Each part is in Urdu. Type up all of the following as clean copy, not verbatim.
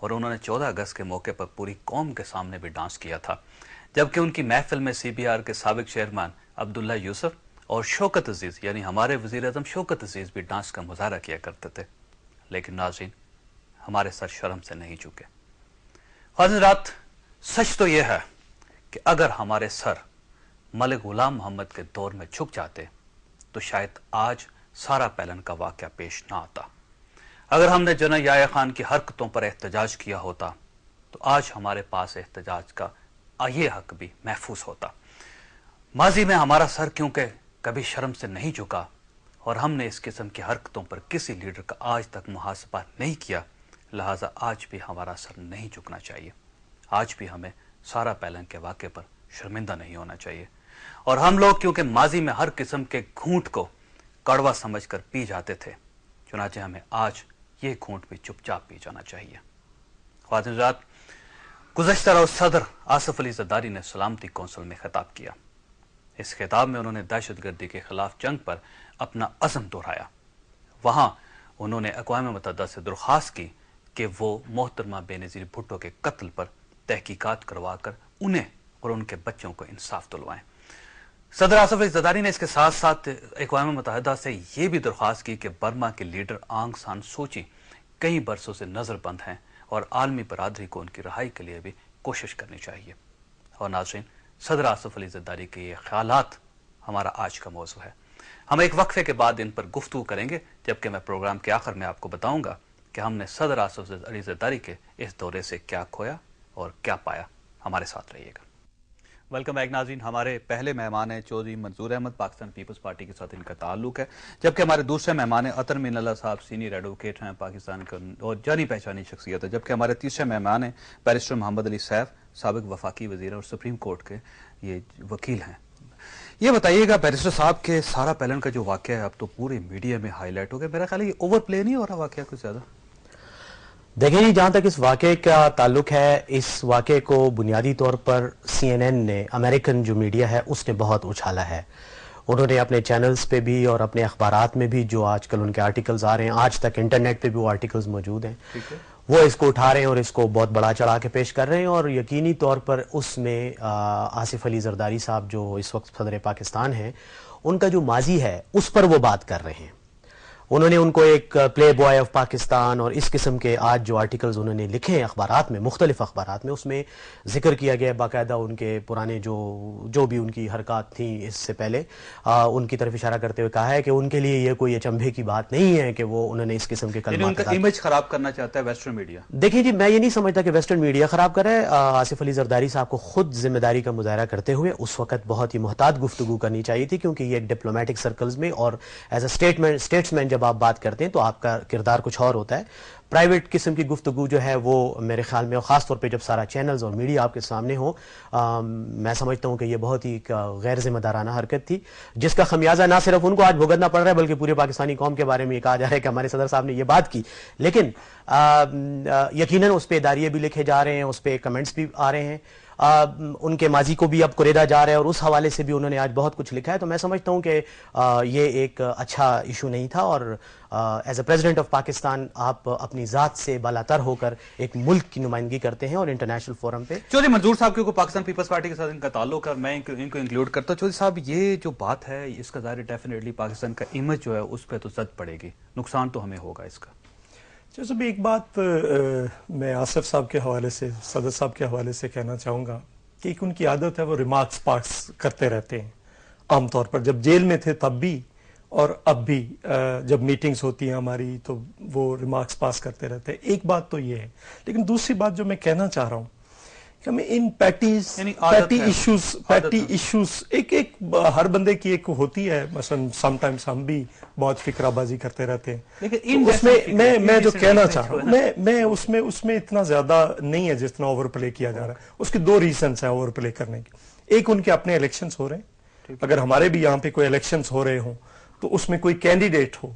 اور انہوں نے 14 اگست کے موقع پر پوری قوم کے سامنے بھی ڈانس کیا تھا، جبکہ ان کی محفل میں CBR کے سابق چیئرمین عبداللہ یوسف اور شوکت عزیز یعنی ہمارے وزیر اعظم شوکت عزیز بھی ڈانس کا مظاہرہ کیا کرتے تھے۔ لیکن ناظرین، ہمارے سر شرم سے نہیں جھکے۔ حضرات، سچ تو یہ ہے کہ اگر ہمارے سر ملک غلام محمد کے دور میں جھک جاتے تو شاید آج سارا پیلن کا واقعہ پیش نہ آتا۔ اگر ہم نے جنرل یحییٰ خان کی حرکتوں پر احتجاج کیا ہوتا تو آج ہمارے پاس احتجاج کا یہ حق بھی محفوظ ہوتا۔ ماضی میں ہمارا سر کیونکہ کبھی شرم سے نہیں جھکا اور ہم نے اس قسم کی حرکتوں پر کسی لیڈر کا آج تک محاسبہ نہیں کیا، لہٰذا آج بھی ہمارا سر نہیں جھکنا چاہیے۔ آج بھی ہمیں سارا پیلن کے واقعے پر شرمندہ نہیں ہونا چاہیے، اور ہم لوگ کیونکہ ماضی میں ہر قسم کے گھونٹ کو کڑوا سمجھ کر پی جاتے تھے، چنانچہ ہمیں آج یہ گھونٹ بھی چپ چاپ پی جانا چاہیے۔ خواتین حضرات، گزشتہ روز صدر آصف علی زرداری نے سلامتی کونسل میں خطاب کیا۔ اس خطاب میں انہوں نے دہشت گردی کے خلاف جنگ پر اپنا عزم دہرایا۔ وہاں انہوں نے اقوام متحدہ سے درخواست کی کہ وہ محترمہ بےنظیر بھٹو کے قتل پر تحقیقات کروا کر انہیں اور ان کے بچوں کو انصاف دلوائیں۔ صدر آصف علی زرداری نے اس کے ساتھ ساتھ اقوام متحدہ سے یہ بھی درخواست کی کہ برما کے لیڈر آنگ سان سوچی کئی برسوں سے نظر بند ہیں اور عالمی برادری کو ان کی رہائی کے لیے بھی کوشش کرنی چاہیے۔ اور ناظرین، صدر آصف علی زرداری کے یہ خیالات ہمارا آج کا موضوع ہے۔ ہم ایک وقفے کے بعد ان پر گفتگو کریں گے، جبکہ میں پروگرام کے آخر میں آپ کو بتاؤں گا کہ ہم نے صدر آصف علی زرداری کے اس دورے سے کیا کھویا اور کیا پایا۔ ہمارے ساتھ رہیے گا۔ ویلکم بیک ناظرین، ہمارے پہلے مہمان ہیں چودھری منظور احمد، پاکستان پیپلز پارٹی کے ساتھ ان کا تعلق ہے، جبکہ ہمارے دوسرے مہمان ہیں عطر مین اللہ صاحب، سینئر ایڈوکیٹ ہیں پاکستان کے اور جانی پہچانی شخصیت ہے، جبکہ ہمارے تیسرے مہمان ہیں بیرسٹر محمد علی سیف، سابق وفاقی وزیر اور سپریم کورٹ کے یہ وکیل ہیں۔ یہ بتائیے گا بیرسٹر صاحب کہ سارا پیلن کا جو واقعہ ہے اب تو پورے میڈیا میں ہائی لائٹ ہو گیا، میرا خیال ہے یہ اوور پلے نہیں ہو رہا واقعہ کچھ زیادہ؟ دیکھیں جی، جہاں تک اس واقعے کا تعلق ہے، اس واقعے کو بنیادی طور پر CNN نے، امریکن جو میڈیا ہے، اس نے بہت اچھالا ہے۔ انہوں نے اپنے چینلز پہ بھی اور اپنے اخبارات میں بھی جو آج کل ان کے آرٹیکلز آ رہے ہیں، آج تک انٹرنیٹ پہ بھی وہ آرٹیکلز موجود ہیں، وہ اس کو اٹھا رہے ہیں اور اس کو بہت بڑا چڑھا کے پیش کر رہے ہیں، اور یقینی طور پر اس میں آصف علی زرداری صاحب جو اس وقت صدر پاکستان ہیں، ان کا جو ماضی ہے اس پر وہ بات کر رہے ہیں۔ انہوں نے ان کو ایک پلے بوائے آف پاکستان اور اس قسم کے آج جو آرٹیکلز انہوں نے لکھے ہیں اخبارات میں، مختلف اخبارات میں، اس میں ذکر کیا گیا باقاعدہ ان کے پرانے جو بھی ان کی حرکات تھیں اس سے پہلے، ان کی طرف اشارہ کرتے ہوئے کہا ہے کہ ان کے لیے یہ کوئی اچنبھے کی بات نہیں ہے کہ وہ انہوں نے اس قسم کے کلمات، ان کا امیج خراب کرنا چاہتا ہے ویسٹرن میڈیا۔ دیکھیں جی، میں یہ نہیں سمجھتا کہ ویسٹرن میڈیا خراب کر رہا ہے۔ آصف علی زرداری صاحب کو خود ذمہ داری کا مظاہرہ کرتے ہوئے اس وقت بہت ہی محتاط گفتگو کرنی چاہیے تھی، کیونکہ یہ ایک ڈپلومیٹک سرکلز میں اور ایز اے اسٹیٹسمین جب آپ بات کرتے ہیں تو آپ کا کردار کچھ اور ہوتا ہے۔ پرائیویٹ قسم کی گفتگو جو ہے وہ میرے خیال میں، اور خاص طور پہ جب سارا چینلز اور میڈیا آپ کے سامنے ہو، میں سمجھتا ہوں کہ یہ بہت ہی غیر ذمہ دارانہ حرکت تھی، جس کا خمیازہ نہ صرف ان کو آج بھگتنا پڑ رہا ہے بلکہ پورے پاکستانی قوم کے بارے میں یہ کہا جا رہا ہے کہ ہمارے صدر صاحب نے یہ بات کی۔ لیکن یقیناً اس پہ اداریے بھی لکھے جا رہے ہیں، اس پہ کمنٹس بھی آ رہے ہیں، ان کے ماضی کو بھی اب کوریدا جا رہا ہے، اور اس حوالے سے بھی انہوں نے آج بہت کچھ لکھا ہے۔ تو میں سمجھتا ہوں کہ یہ ایک اچھا ایشو نہیں تھا، اور as a president of Pakistan آپ اپنی ذات سے بالاتر ہو کر ایک ملک کی نمائندگی کرتے ہیں، اور انٹرنیشنل فورم پہ۔ چودھری منظور صاحب کیونکہ پاکستان پیپلز پارٹی کے ساتھ ان کا تعلق ہے، میں ان کو انکلوڈ کرتا ہوں۔ چودھری صاحب، یہ جو بات ہے اس کا ظاہر ڈیفینیٹلی پاکستان کا امیج جو ہے اس پہ تو زد پڑے گی، نقصان تو ہمیں ہوگا اس کا۔ جیسے بھی ایک بات میں آصف صاحب کے حوالے سے، صدر صاحب کے حوالے سے کہنا چاہوں گا کہ ایک ان کی عادت ہے، وہ ریمارکس پاس کرتے رہتے ہیں عام طور پر، جب جیل میں تھے تب بھی اور اب بھی جب میٹنگز ہوتی ہیں ہماری تو وہ ریمارکس پاس کرتے رہتے ہیں۔ ایک بات تو یہ ہے، لیکن دوسری بات جو میں کہنا چاہ رہا ہوں کہ ہمیں ان پیٹی ایشوز ایک ہر بندے کی ایک ہوتی ہے، مثلا سم ٹائمز ہم بھی بہت فکرہ بازی کرتے رہتے ہیں، لیکن اس میں میں جو کہنا چاہ رہا ہوں، میں اس میں اتنا زیادہ نہیں ہے جتنا اوور پلے کیا جا رہا ہے۔ اس کے دو ریزنس ہیں اوور پلے کرنے کے۔ ایک، ان کے اپنے الیکشنز ہو رہے ہیں، اگر ہمارے بھی یہاں پہ کوئی الیکشنز ہو رہے ہوں تو اس میں کوئی کینڈیڈیٹ ہو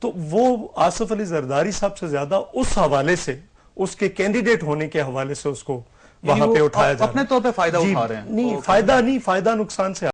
تو وہ آصف علی زرداری صاحب سے زیادہ اس حوالے سے، اس کے کینڈیڈیٹ ہونے کے حوالے سے اس کو وہاں پہ اٹھایا جا رہا ہے، اپنے طور پہ فائدہ اٹھا رہے ہیں۔ نہیں، فائدہ نقصان سے